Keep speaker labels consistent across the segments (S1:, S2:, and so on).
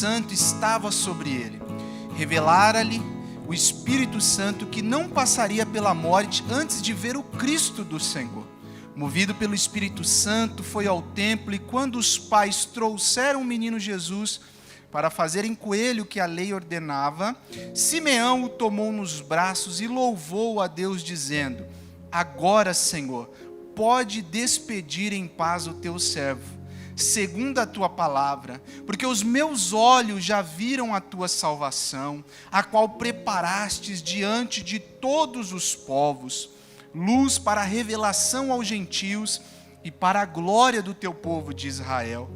S1: Santo estava sobre ele. Revelara-lhe o Espírito Santo que não passaria pela morte antes de ver o Cristo do Senhor. Movido pelo Espírito Santo, foi ao templo, e quando os pais trouxeram o menino Jesus para fazerem com ele o que a lei ordenava, Simeão o tomou nos braços e louvou a Deus, dizendo: agora, Senhor, pode despedir em paz o teu servo, segundo a tua palavra, porque os meus olhos já viram a tua salvação, a qual preparastes diante de todos os povos, luz para a revelação aos gentios e para a glória do teu povo de Israel.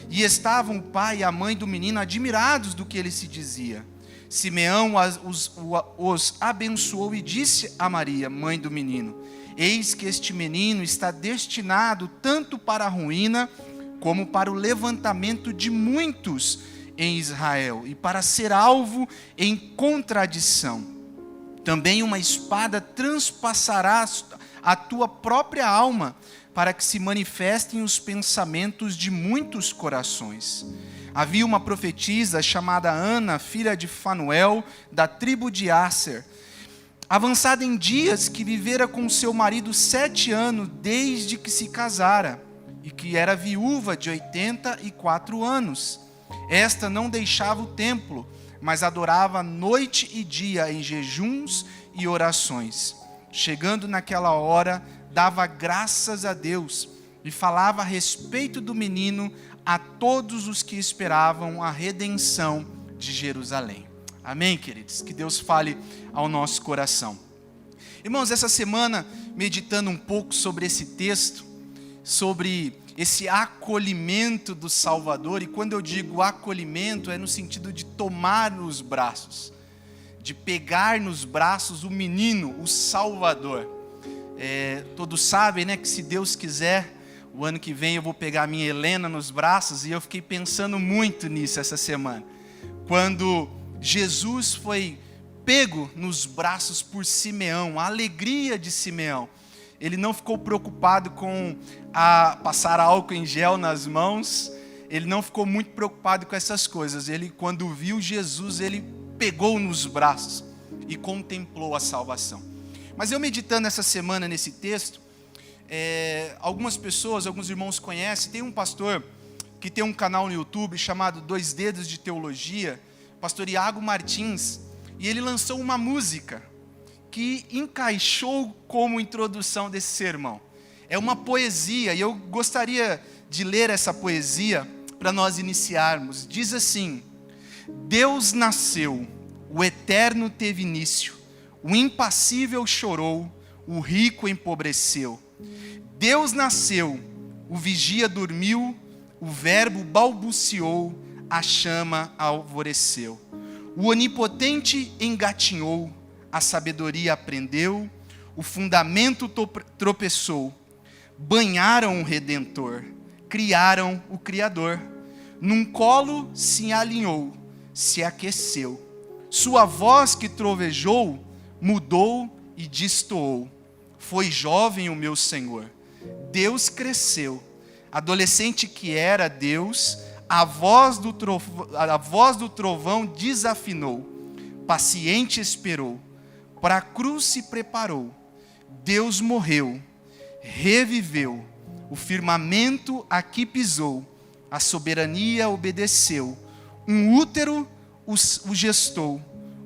S1: E estavam o pai e a mãe do menino admirados do que ele se dizia. Simeão os abençoou e disse a Maria, mãe do menino: eis que este menino está destinado tanto para a ruína, como para o levantamento de muitos em Israel, e para ser alvo em contradição. Também uma espada transpassará a tua própria alma, para que se manifestem os pensamentos de muitos corações. Havia uma profetisa chamada Ana, filha de Fanuel, da tribo de Asser, avançada em dias, que vivera com seu marido 7 anos, desde que se casara, e que era viúva de 84 anos. Esta não deixava o templo, mas adorava noite e dia em jejuns e orações. Chegando naquela hora, dava graças a Deus e falava a respeito do menino a todos os que esperavam a redenção de Jerusalém. Amém, queridos? Que Deus fale ao nosso coração. Irmãos, essa semana, meditando um pouco sobre esse texto, sobre esse acolhimento do Salvador, e quando eu digo acolhimento, é no sentido de tomar nos braços, de pegar nos braços o menino, o Salvador. Todos sabem, né, que se Deus quiser, o ano que vem eu vou pegar a minha Helena nos braços, e eu fiquei pensando muito nisso essa semana. Quando Jesus foi pego nos braços por Simeão, a alegria de Simeão. Ele não ficou preocupado com passar álcool em gel nas mãos, ele não ficou muito preocupado com essas coisas. Ele, quando viu Jesus, ele pegou nos braços e contemplou a salvação. Mas eu meditando essa semana nesse texto, algumas pessoas, alguns irmãos conhecem, tem um pastor que tem um canal no YouTube chamado 2 Dedos de Teologia, pastor Iago Martins, e ele lançou uma música que encaixou como introdução desse sermão. É uma poesia, e eu gostaria de ler essa poesia para nós iniciarmos. Diz assim: Deus nasceu, o eterno teve início, o impassível chorou, o rico empobreceu. Deus nasceu, o vigia dormiu, o verbo balbuciou, a chama alvoreceu. O onipotente engatinhou, a sabedoria aprendeu, o fundamento tropeçou. Banharam o Redentor, criaram o Criador. Num colo se alinhou, se aqueceu. Sua voz que trovejou, mudou e destoou. Foi jovem o meu Senhor. Deus cresceu. Adolescente que era Deus, a voz do trovão desafinou. Paciente esperou. Para a cruz se preparou. Deus morreu. Reviveu. O firmamento aqui pisou. A soberania obedeceu. Um útero o gestou.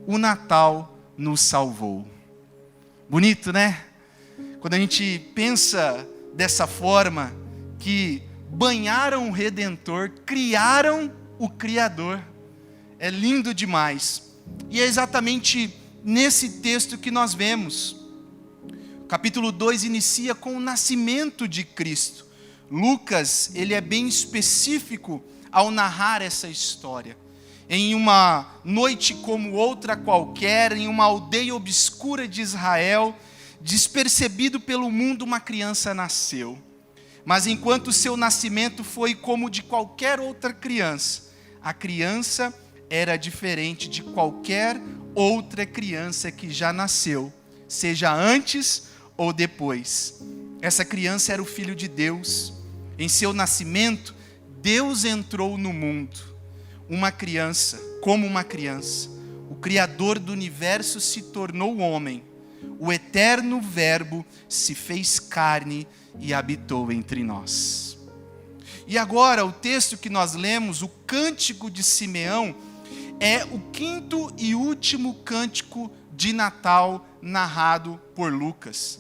S1: O Natal nos salvou. Bonito, né? Quando a gente pensa dessa forma, que banharam o Redentor, criaram o Criador. É lindo demais. E é exatamente nesse texto que nós vemos. Capítulo 2 inicia com o nascimento de Cristo. Lucas, ele é bem específico ao narrar essa história. Em uma noite como outra qualquer, em uma aldeia obscura de Israel, despercebido pelo mundo, uma criança nasceu. Mas enquanto o seu nascimento foi como de qualquer outra criança, a criança era diferente de qualquer outra criança que já nasceu, seja antes ou depois. Essa criança era o Filho de Deus. Em seu nascimento, Deus entrou no mundo. uma criança, como uma criança, o Criador do universo se tornou homem. O eterno Verbo se fez carne e habitou entre nós. E agora, o texto que nós lemos, o Cântico de Simeão, é o quinto e último cântico de Natal narrado por Lucas.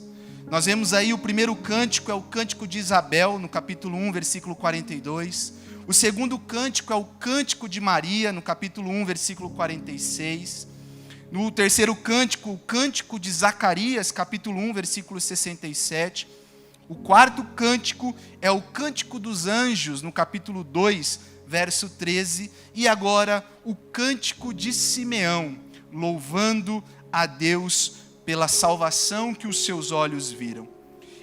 S1: Nós vemos aí o primeiro cântico, é o Cântico de Isabel, no capítulo 1, versículo 42. O segundo cântico é o Cântico de Maria, no capítulo 1, versículo 46. No terceiro cântico, o Cântico de Zacarias, capítulo 1, versículo 67. O quarto cântico é o Cântico dos Anjos, no capítulo 2, verso 13. E agora, o Cântico de Simeão, louvando a Deus pela salvação que os seus olhos viram.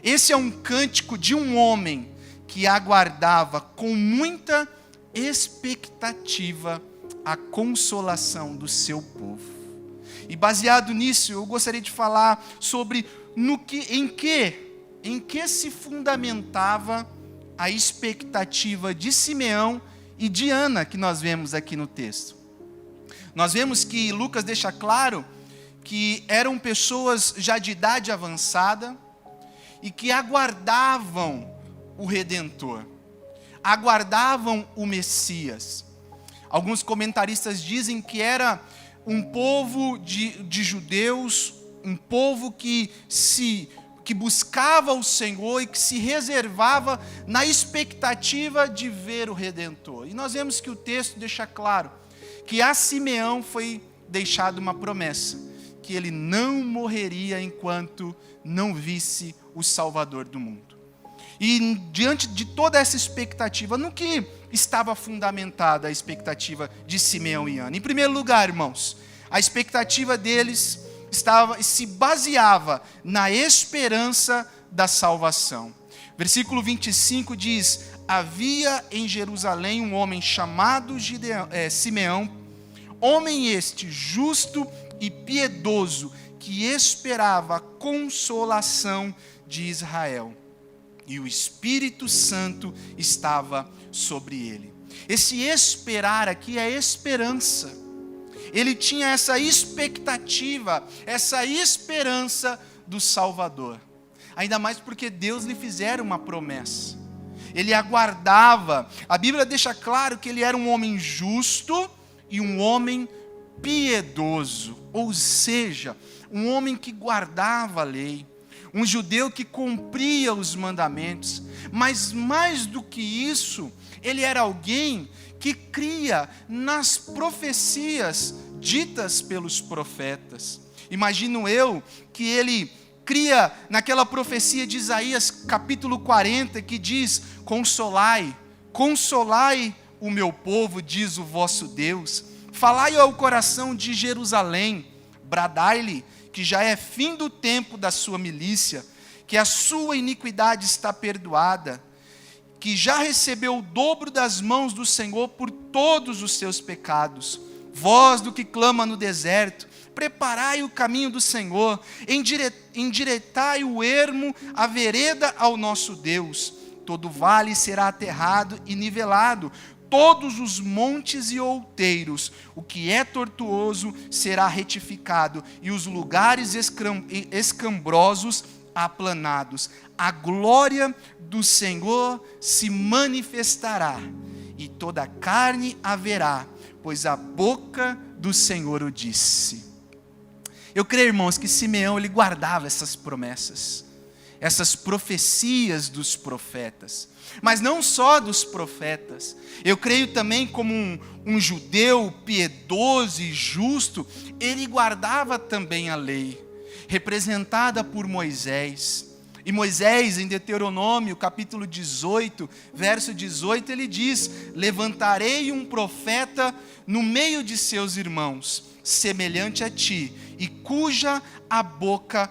S1: Esse é um cântico de um homem que aguardava com muita expectativa a consolação do seu povo. E baseado nisso, eu gostaria de falar sobre em que se fundamentava a expectativa de Simeão e de Ana, que nós vemos aqui no texto. Nós vemos que Lucas deixa claro que eram pessoas já de idade avançada e que aguardavam o Redentor, aguardavam o Messias. Alguns comentaristas dizem que era um povo de judeus, um povo que buscava o Senhor e que se reservava na expectativa de ver o Redentor. E nós vemos que o texto deixa claro que a Simeão foi deixada uma promessa, que ele não morreria enquanto não visse o Salvador do mundo. E diante de toda essa expectativa, no que estava fundamentada a expectativa de Simeão e Ana? Em primeiro lugar, irmãos, a expectativa deles se baseava na esperança da salvação. Versículo 25 diz: havia em Jerusalém um homem chamado Simeão, homem este justo e piedoso, que esperava a consolação de Israel. E o Espírito Santo estava sobre ele. Esse esperar aqui é esperança. Ele tinha essa expectativa, essa esperança do Salvador. Ainda mais porque Deus lhe fizera uma promessa. Ele aguardava. A Bíblia deixa claro que ele era um homem justo e um homem piedoso. Ou seja, um homem que guardava a lei. Um judeu que cumpria os mandamentos. Mas mais do que isso, ele era alguém que cria nas profecias ditas pelos profetas. Imagino eu que ele cria naquela profecia de Isaías capítulo 40, que diz: consolai, consolai o meu povo, diz o vosso Deus. Falai ao coração de Jerusalém, bradai-lhe que já é fim do tempo da sua milícia, que a sua iniquidade está perdoada, que já recebeu o dobro das mãos do Senhor por todos os seus pecados. Vós do que clama no deserto, preparai o caminho do Senhor, endireitai o ermo, a vereda ao nosso Deus. Todo vale será aterrado e nivelado, todos os montes e outeiros, o que é tortuoso será retificado, e os lugares escambrosos aplanados. A glória do Senhor se manifestará, e toda a carne a verá, pois a boca do Senhor o disse. Eu creio, irmãos, que Simeão ele guardava essas promessas, essas profecias dos profetas. Mas não só dos profetas. Eu creio também como um judeu piedoso e justo, ele guardava também a lei, representada por Moisés. E Moisés, em Deuteronômio, capítulo 18, verso 18, ele diz: levantarei um profeta no meio de seus irmãos, semelhante a ti, e cuja a boca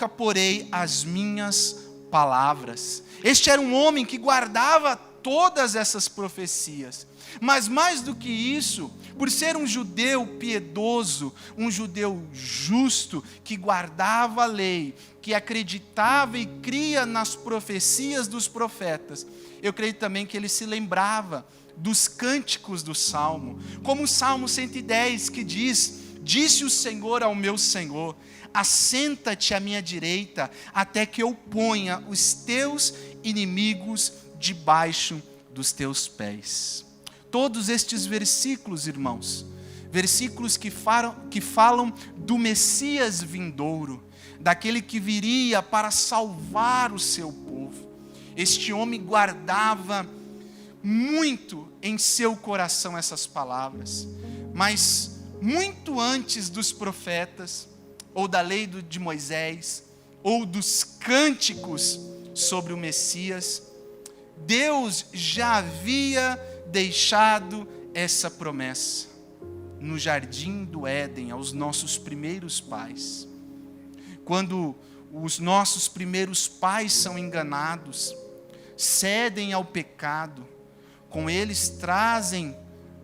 S1: porei as minhas palavras. Este era um homem que guardava todas essas profecias. Mas mais do que isso, por ser um judeu piedoso, um judeu justo, que guardava a lei, que acreditava e cria nas profecias dos profetas, eu creio também que ele se lembrava dos cânticos do Salmo, como o Salmo 110 que diz: disse o Senhor ao meu Senhor, assenta-te à minha direita, até que eu ponha os teus inimigos debaixo dos teus pés. Todos estes versículos, irmãos, versículos que falam do Messias vindouro, daquele que viria para salvar o seu povo. Este homem guardava muito em seu coração essas palavras, mas muito antes dos profetas, ou da lei de Moisés, ou dos cânticos sobre o Messias, Deus já havia deixado essa promessa no jardim do Éden aos nossos primeiros pais. Quando os nossos primeiros pais são enganados, cedem ao pecado, com eles trazem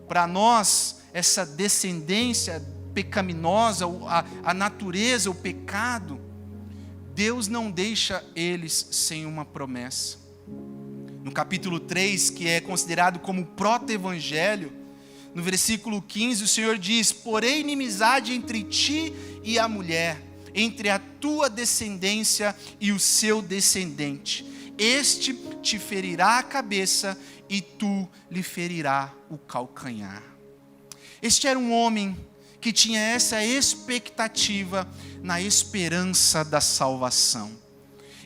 S1: para nós essa descendência pecaminosa, a natureza, o pecado. Deus não deixa eles sem uma promessa. No capítulo 3, que é considerado como proto-evangelho, no versículo 15, o Senhor diz: porém inimizade entre ti e a mulher, entre a tua descendência e o seu descendente. Este te ferirá a cabeça e tu lhe ferirá o calcanhar. Este era um homem que tinha essa expectativa na esperança da salvação.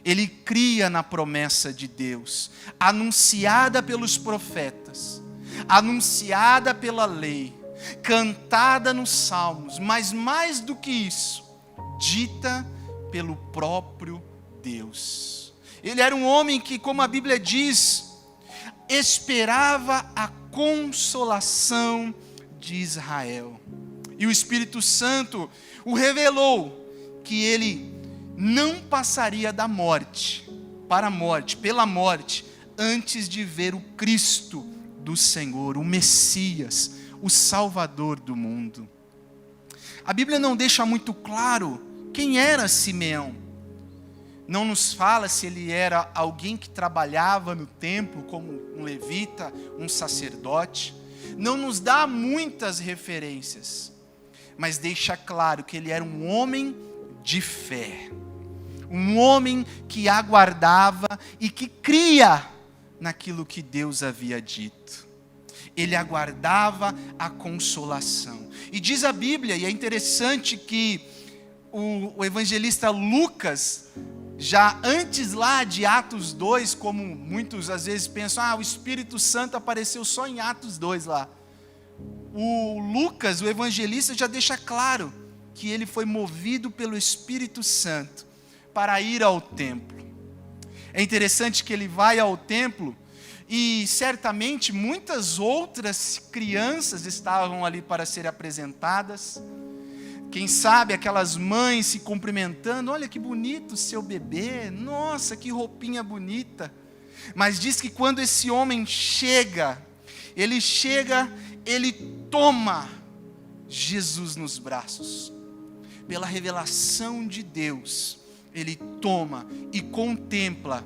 S1: Ele cria na promessa de Deus, anunciada pelos profetas, anunciada pela lei, cantada nos salmos, mas mais do que isso, dita pelo próprio Deus. Ele era um homem que, como a Bíblia diz, esperava a consolação de Israel. E o Espírito Santo o revelou que ele não passaria da morte para a morte, pela morte, antes de ver o Cristo do Senhor, o Messias, o Salvador do mundo. A Bíblia não deixa muito claro quem era Simeão. Não nos fala se ele era alguém que trabalhava no templo como um levita, um sacerdote. Não nos dá muitas referências, mas deixa claro que ele era um homem de fé. Um homem que aguardava e que cria naquilo que Deus havia dito. Ele aguardava a consolação. E diz a Bíblia, e é interessante que o evangelista Lucas, já antes lá de Atos 2, como muitos às vezes pensam, o Espírito Santo apareceu só em Atos 2 lá. O Lucas, o evangelista, já deixa claro que ele foi movido pelo Espírito Santo para ir ao templo. É interessante que ele vai ao templo e certamente muitas outras crianças estavam ali para serem apresentadas. Quem sabe aquelas mães se cumprimentando: olha que bonito seu bebê, nossa, que roupinha bonita. Mas diz que quando esse homem chega, ele toma Jesus nos braços. Pela revelação de Deus, ele toma e contempla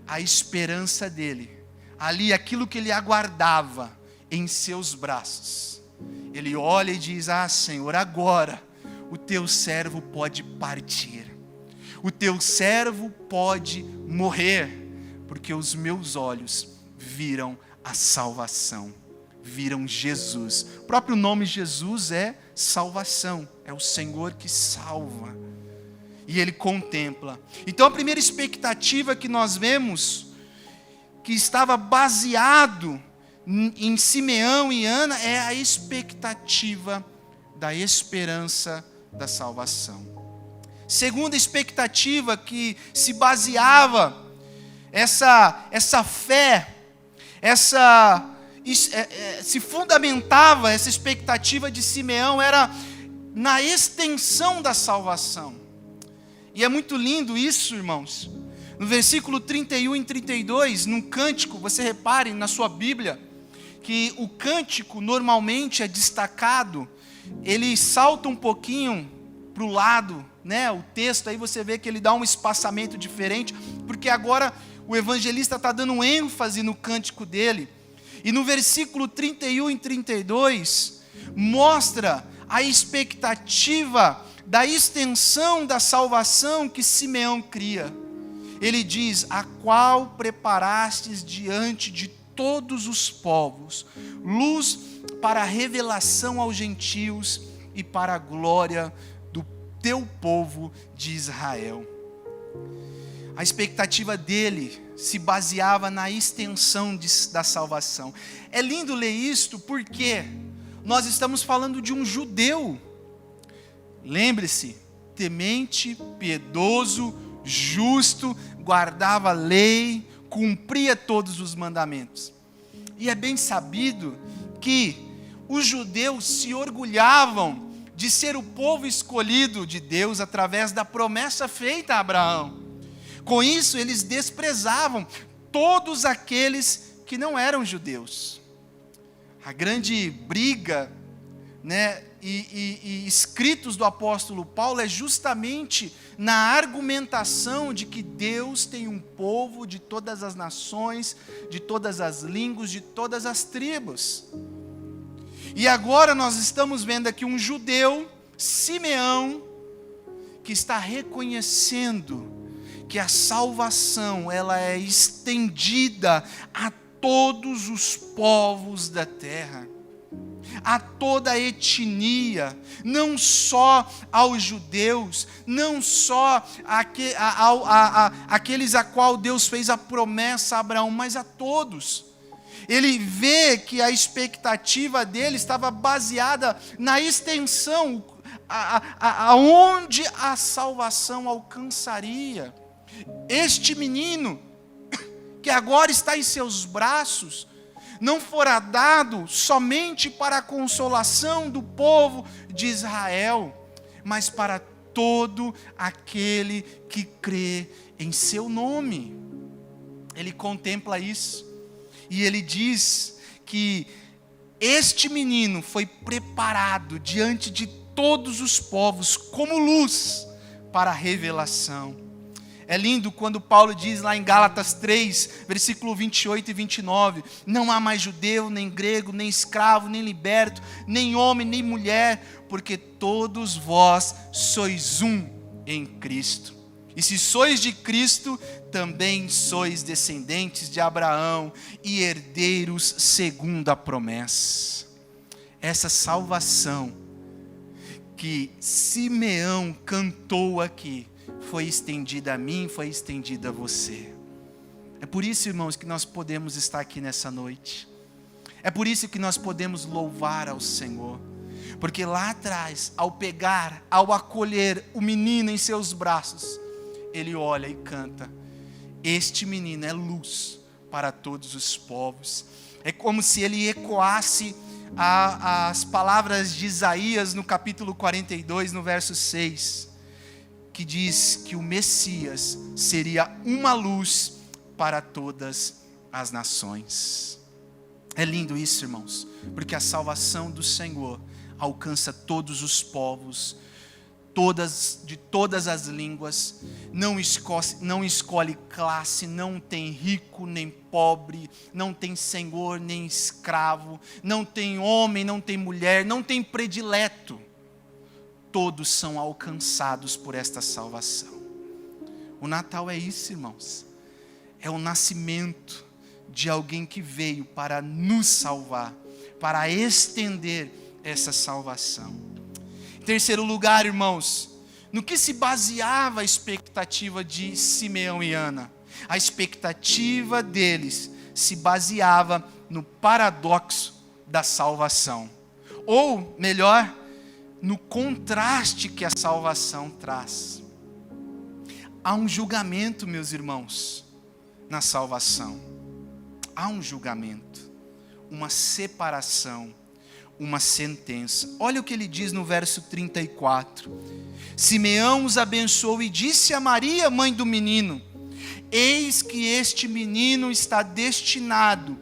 S1: a esperança dele, ali aquilo que ele aguardava em seus braços. Ele olha e diz: Senhor, agora o teu servo pode partir, o teu servo pode morrer, porque os meus olhos viram a salvação, viram Jesus. O próprio nome Jesus é salvação, é o Senhor que salva. E ele contempla. Então a primeira expectativa que nós vemos, que estava baseado em Simeão e Ana, é a expectativa da esperança da salvação. Segunda expectativa que se baseava, essa fé, se fundamentava, essa expectativa de Simeão era na extensão da salvação. E é muito lindo isso, irmãos. No versículo 31 e 32, num cântico, você repare na sua Bíblia, que o cântico normalmente é destacado, ele salta um pouquinho para o lado, né? O texto aí você vê que ele dá um espaçamento diferente, porque agora o evangelista está dando ênfase no cântico dele. E no versículo 31 e 32, mostra a expectativa da extensão da salvação que Simeão cria. Ele diz: a qual preparastes diante de todos os povos, luz para a revelação aos gentios e para a glória do teu povo de Israel. A expectativa dele se baseava na extensão da salvação. É lindo ler isto porque nós estamos falando de um judeu. Lembre-se, temente, piedoso, justo, guardava a lei, cumpria todos os mandamentos. E é bem sabido que os judeus se orgulhavam de ser o povo escolhido de Deus através da promessa feita a Abraão. Com isso, eles desprezavam todos aqueles que não eram judeus. A grande briga, e escritos do apóstolo Paulo é justamente na argumentação de que Deus tem um povo de todas as nações, de todas as línguas, de todas as tribos. E agora nós estamos vendo aqui um judeu, Simeão, que está reconhecendo que a salvação ela é estendida a todos os povos da terra, a toda a etnia, não só aos judeus, não só aqueles a qual Deus fez a promessa a Abraão, mas a todos. Ele vê que a expectativa dele estava baseada na extensão, aonde a salvação alcançaria. Este menino, que agora está em seus braços, não fora dado somente para a consolação do povo de Israel, mas para todo aquele que crê em seu nome. Ele contempla isso, e ele diz que este menino foi preparado diante de todos os povos como luz para a revelação. É lindo quando Paulo diz lá em Gálatas 3, versículo 28 e 29, não há mais judeu, nem grego, nem escravo, nem liberto, nem homem, nem mulher, porque todos vós sois um em Cristo. E se sois de Cristo, também sois descendentes de Abraão e herdeiros segundo a promessa. Essa salvação que Simeão cantou aqui, foi estendida a mim, foi estendida a você. É por isso, irmãos, que nós podemos estar aqui nessa noite. É por isso que nós podemos louvar ao Senhor. Porque lá atrás, ao acolher o menino em seus braços, ele olha e canta: este menino é luz para todos os povos. É como se ele ecoasse as palavras de Isaías no capítulo 42, no verso 6. Que diz que o Messias seria uma luz para todas as nações. É lindo isso, irmãos, porque a salvação do Senhor alcança todos os povos, de todas as línguas, não escolhe classe, não tem rico nem pobre, não tem senhor nem escravo, não tem homem, não tem mulher, não tem predileto. Todos são alcançados por esta salvação. O Natal é isso, irmãos. É o nascimento de alguém que veio para nos salvar, para estender essa salvação. Em terceiro lugar, irmãos, no que se baseava a expectativa de Simeão e Ana? A expectativa deles se baseava no paradoxo da salvação. Ou, melhor, no contraste que a salvação traz. Há um julgamento, meus irmãos, na salvação. Há um julgamento, uma separação, uma sentença. Olha o que ele diz no verso 34. Simeão os abençoou e disse a Maria, mãe do menino: eis que este menino está destinado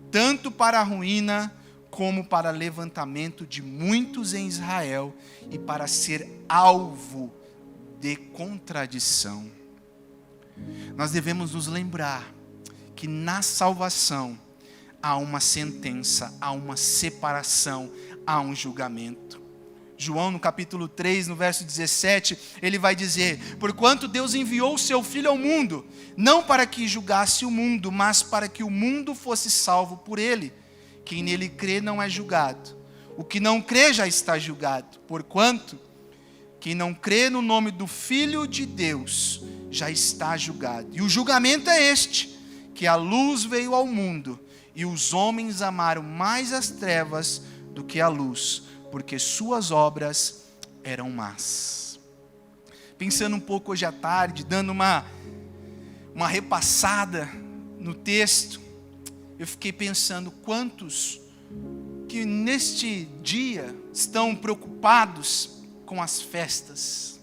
S1: tanto para a ruína como para levantamento de muitos em Israel e para ser alvo de contradição. Nós devemos nos lembrar que na salvação há uma sentença, há uma separação, há um julgamento. João, no capítulo 3, no verso 17, ele vai dizer: porquanto Deus enviou o seu Filho ao mundo, não para que julgasse o mundo, mas para que o mundo fosse salvo por ele. Quem nele crê não é julgado. O que não crê já está julgado, porquanto quem não crê no nome do Filho de Deus já está julgado. E o julgamento é este, que a luz veio ao mundo, e os homens amaram mais as trevas do que a luz, porque suas obras eram más. Pensando um pouco hoje à tarde, dando uma repassada no texto, eu fiquei pensando quantos que neste dia estão preocupados com as festas.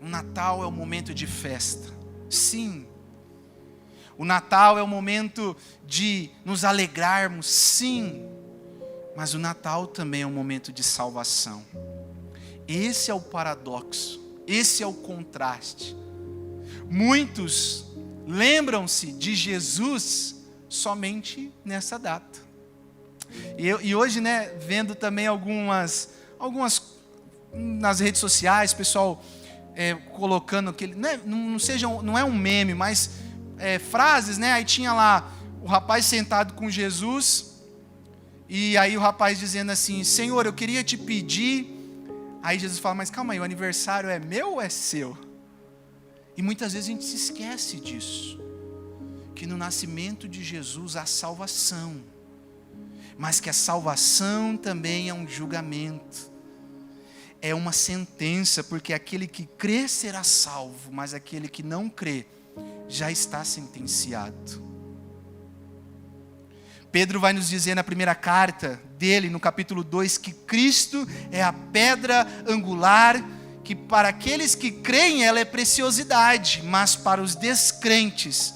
S1: O Natal é um momento de festa. Sim. O Natal é o momento de nos alegrarmos. Sim. Mas o Natal também é um momento de salvação. Esse é o paradoxo. Esse é o contraste. Muitos lembram-se de Jesus somente nessa data. E hoje, né, vendo também algumas nas redes sociais, pessoal colocando aquele, não é um meme, mas frases, né? Aí tinha lá o rapaz sentado com Jesus. E aí o rapaz dizendo assim: Senhor, eu queria te pedir. Aí Jesus fala: mas calma aí, o aniversário é meu ou é seu? E muitas vezes a gente se esquece disso, que no nascimento de Jesus há salvação, mas que a salvação também é um julgamento, é uma sentença, porque aquele que crê será salvo, mas aquele que não crê já está sentenciado. Pedro vai nos dizer na primeira carta dele, no capítulo 2, que Cristo é a pedra angular, que para aqueles que creem ela é preciosidade, mas para os descrentes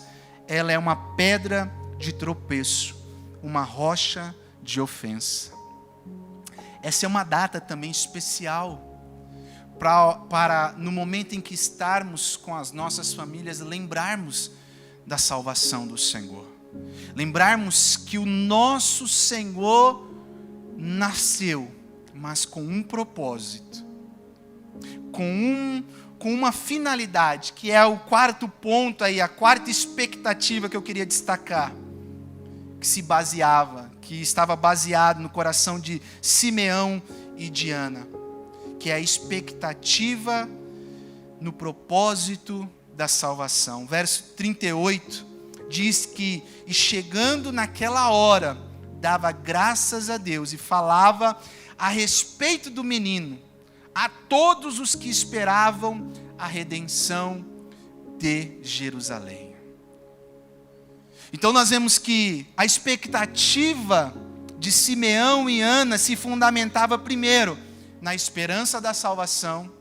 S1: ela é uma pedra de tropeço, uma rocha de ofensa. Essa é uma data também especial, para no momento em que estarmos com as nossas famílias, lembrarmos da salvação do Senhor. Lembrarmos que o nosso Senhor nasceu, mas com um propósito, com uma finalidade, que é o quarto ponto aí, a quarta expectativa que eu queria destacar, que estava baseado no coração de Simeão e de Ana, que é a expectativa no propósito da salvação. Verso 38 diz que, e chegando naquela hora, dava graças a Deus e falava a respeito do menino a todos os que esperavam a redenção de Jerusalém. Então nós vemos que a expectativa de Simeão e Ana se fundamentava primeiro na esperança da salvação,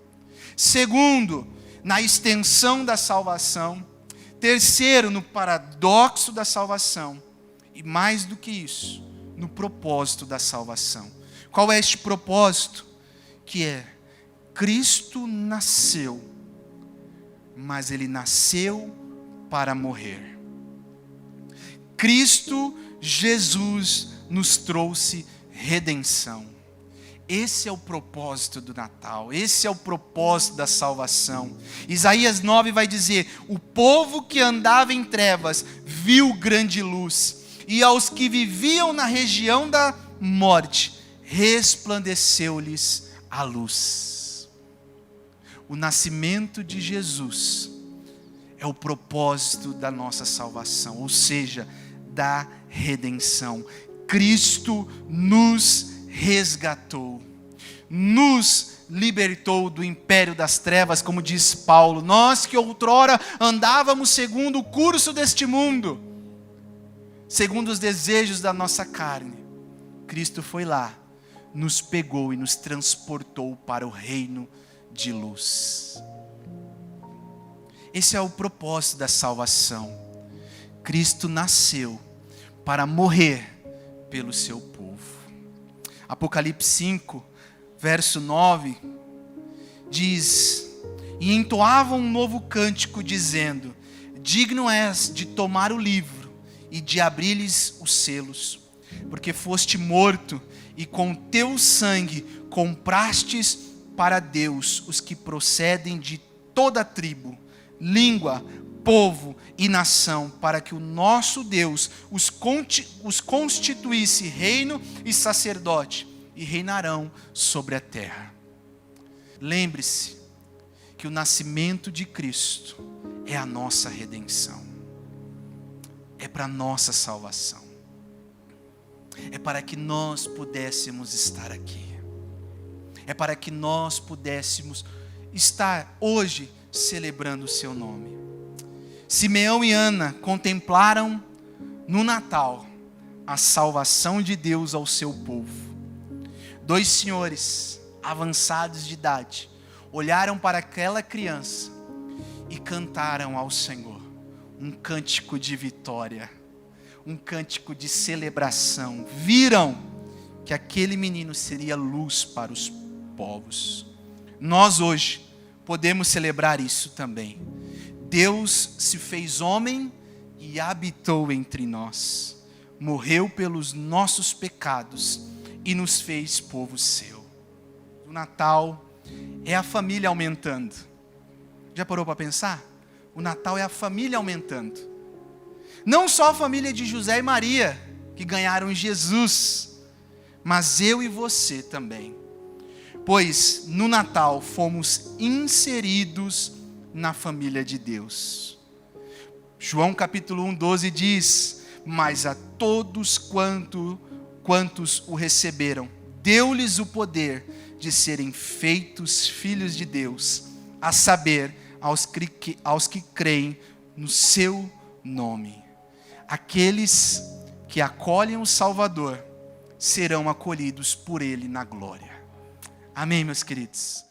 S1: segundo, na extensão da salvação, terceiro, no paradoxo da salvação, e mais do que isso, no propósito da salvação. Qual é este propósito? Que é, Cristo nasceu, mas Ele nasceu para morrer. Cristo Jesus nos trouxe redenção. Esse é o propósito do Natal, esse é o propósito da salvação. Isaías 9 vai dizer: o povo que andava em trevas viu grande luz, e aos que viviam na região da morte resplandeceu-lhes a luz. O nascimento de Jesus é o propósito da nossa salvação, ou seja, da redenção. Cristo nos resgatou, nos libertou do império das trevas, como diz Paulo. Nós que outrora andávamos segundo o curso deste mundo, segundo os desejos da nossa carne, Cristo foi lá, nos pegou e nos transportou para o reino de luz. Esse é o propósito da salvação. Cristo nasceu para morrer pelo seu povo. Apocalipse 5, verso 9, diz: e entoavam um novo cântico, dizendo: digno és de tomar o livro e de abrir-lhes os selos, porque foste morto e com teu sangue comprastes para Deus os que procedem de toda tribo, língua, povo e nação, para que o nosso Deus os constituísse reino e sacerdote, e reinarão sobre a terra. Lembre-se que o nascimento de Cristo é a nossa redenção, é para a nossa salvação, é para que nós pudéssemos estar aqui, é para que nós pudéssemos estar hoje celebrando o seu nome. Simeão e Ana contemplaram no Natal a salvação de Deus ao seu povo. Dois senhores avançados de idade olharam para aquela criança e cantaram ao Senhor um cântico de vitória, um cântico de celebração. Viram que aquele menino seria luz para os povos. Nós hoje podemos celebrar isso também. Deus se fez homem e habitou entre nós. Morreu pelos nossos pecados e nos fez povo seu. O Natal é a família aumentando. Já parou para pensar? O Natal é a família aumentando. Não só a família de José e Maria, que ganharam Jesus, mas eu e você também. Pois no Natal fomos inseridos na família de Deus. João capítulo 1:12 diz: mas a todos quantos o receberam, deu-lhes o poder de serem feitos filhos de Deus, a saber, aos que creem no seu nome. Aqueles que acolhem o Salvador serão acolhidos por Ele na glória. Amém, meus queridos?